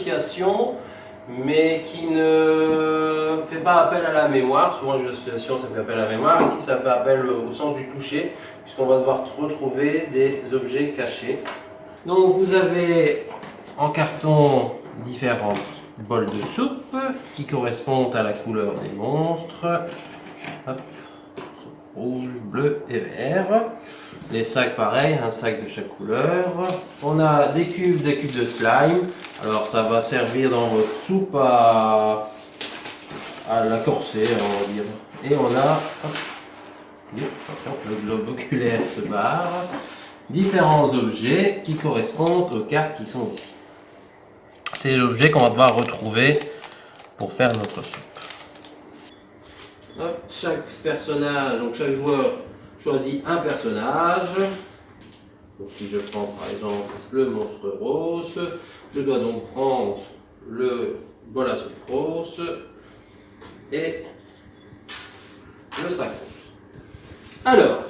d'association, mais qui ne fait pas appel à la mémoire. Souvent, les jeux d'association, ça fait appel à la mémoire. Ici, ça fait appel au sens du toucher, puisqu'on va devoir retrouver des objets cachés. Donc, vous avez en carton différents bols de soupe qui correspondent à la couleur des monstres. Hop. Rouge, bleu et vert. Les sacs pareil, un sac de chaque couleur. On a des cubes de slime. Alors ça va servir dans votre soupe à la corser, on va dire. Et on a, hop, attention, le globe oculaire se barre. Différents objets qui correspondent aux cartes qui sont ici. C'est les objets qu'on va devoir retrouver pour faire notre soupe. Hop, chaque personnage, donc chaque joueur choisit un personnage. Donc si je prends par exemple le monstre rose, je dois donc prendre le bol à soupe rose et le sac rose. Alors,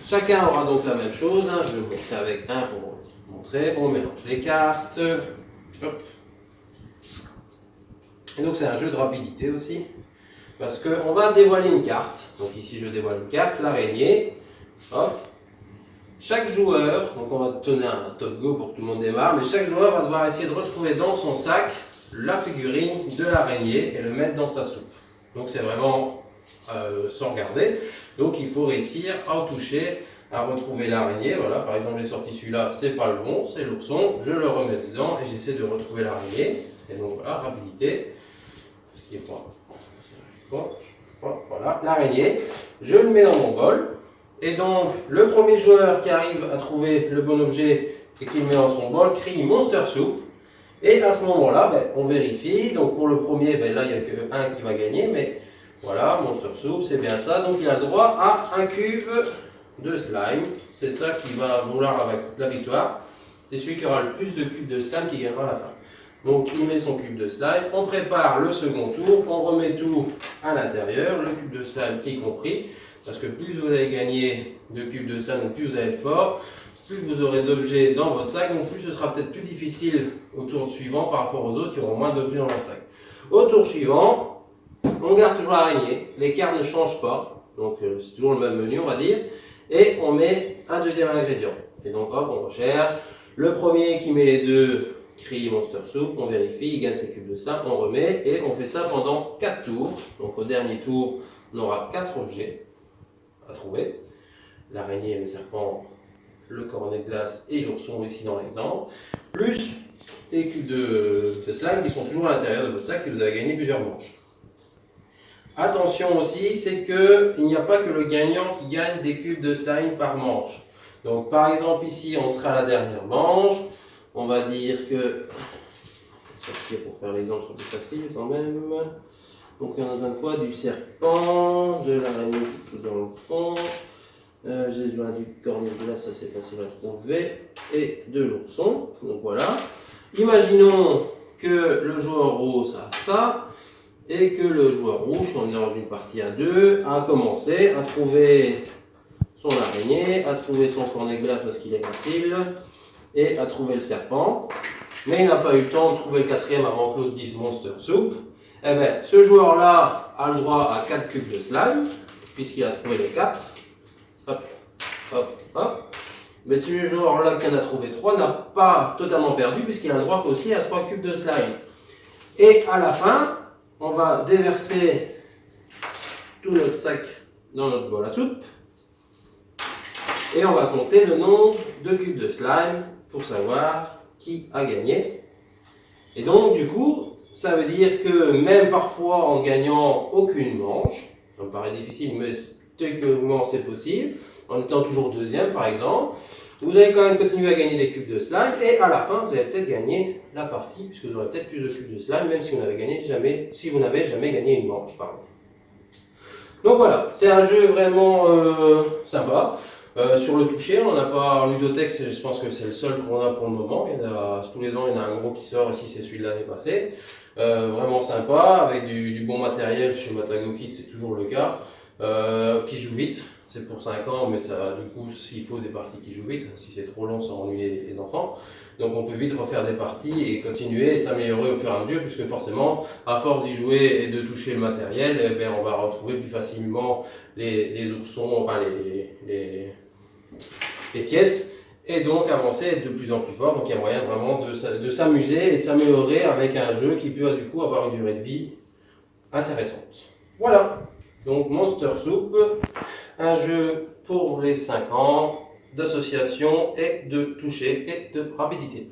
chacun aura donc la même chose, hein. Je vais vous montrer avec un pour vous montrer. On mélange les cartes. Hop. Et donc c'est un jeu de rapidité aussi. Parce qu'on va dévoiler une carte. Donc ici je dévoile une carte, l'araignée. Hop. Chaque joueur, donc on va donner un top go pour que tout le monde démarre, mais chaque joueur va devoir essayer de retrouver dans son sac la figurine de l'araignée et le mettre dans sa soupe. Donc c'est vraiment sans regarder. Donc il faut réussir à toucher, à retrouver l'araignée. Voilà, par exemple j'ai sorti celui-là, c'est pas le bon, c'est l'ourson. Je le remets dedans et j'essaie de retrouver l'araignée. Et donc voilà, rapidité. Et voilà, l'araignée, je le mets dans mon bol, et donc le premier joueur qui arrive à trouver le bon objet et qui le met dans son bol crie Monster Soup, et à ce moment-là, on vérifie. Donc pour le premier, là il n'y a qu'un qui va gagner, mais voilà, Monster Soup, c'est bien ça, donc il a le droit à un cube de slime, c'est ça qui va vouloir avec la victoire, c'est celui qui aura le plus de cubes de slime qui gagnera à la fin. Donc il met son cube de slime, on prépare le second tour, on remet tout à l'intérieur, le cube de slime y compris, parce que plus vous allez gagner de cubes de slime, plus vous allez être fort, plus vous aurez d'objets dans votre sac, donc plus ce sera peut-être plus difficile au tour suivant par rapport aux autres qui auront moins d'objets dans leur sac. Au tour suivant, on garde toujours l'araignée, les cartes ne changent pas, donc c'est toujours le même menu on va dire, et on met un deuxième ingrédient. Et donc hop, on recherche, le premier qui met les deux crie Monster Soup, on vérifie, il gagne ses cubes de slime, on remet et on fait ça pendant 4 tours. Donc au dernier tour, on aura 4 objets à trouver. L'araignée, le serpent, le cornet de glace et l'ourson ici dans l'exemple, plus les cubes de slime qui sont toujours à l'intérieur de votre sac si vous avez gagné plusieurs manches. Attention aussi, c'est qu'il n'y a pas que le gagnant qui gagne des cubes de slime par manche. Donc par exemple ici, on sera à la dernière manche. On va dire que, pour faire l'exemple plus facile quand même, donc on a besoin de quoi? Du serpent, de l'araignée qui est tout dans le fond, j'ai besoin du cornet de glace, ça c'est facile à trouver, et de l'ourson, donc voilà. Imaginons que le joueur rose a ça, et que le joueur rouge, on est dans une partie à deux, a commencé à trouver son araignée, à trouver son cornet de glace parce qu'il est facile, et à trouver le serpent, mais il n'a pas eu le temps de trouver le quatrième avant que l'autre dise Monster Soup. Eh bien, ce joueur-là a le droit à 4 cubes de slime, puisqu'il a trouvé les 4. Hop, hop, hop. Mais ce joueur-là qui en a trouvé 3 n'a pas totalement perdu, puisqu'il a le droit aussi à 3 cubes de slime. Et à la fin, on va déverser tout notre sac dans notre bol à soupe, et on va compter le nombre de cubes de slime pour savoir qui a gagné. Et donc du coup, ça veut dire que même parfois en gagnant aucune manche, ça me paraît difficile, mais techniquement c'est possible, en étant toujours deuxième par exemple, vous allez quand même continuer à gagner des cubes de slime, et à la fin vous allez peut-être gagner la partie, puisque vous aurez peut-être plus de cubes de slime, même si vous n'avez jamais gagné une manche. Pardon. Donc voilà, c'est un jeu vraiment sympa. Sur le toucher, on n'a pas en ludothèque, je pense que c'est le seul qu'on a pour le moment. Tous les ans, il y en a un gros qui sort, ici c'est celui de l'année passée. Vraiment sympa, avec du bon matériel chez Matago Kit, c'est toujours le cas. Qui joue vite, c'est pour 5 ans, mais ça, du coup, s'il faut des parties qui jouent vite, si c'est trop long, ça ennuie les enfants. Donc on peut vite refaire des parties et continuer et s'améliorer au fur et à mesure, puisque forcément, à force d'y jouer et de toucher le matériel, eh bien, on va retrouver plus facilement les oursons, enfin les pièces, et donc avancer, être de plus en plus fort. Donc il y a moyen vraiment de s'amuser et de s'améliorer avec un jeu qui peut du coup avoir une durée de vie intéressante. Voilà, donc Monster Soup, un jeu pour les 5 ans, d'association et de toucher et de rapidité.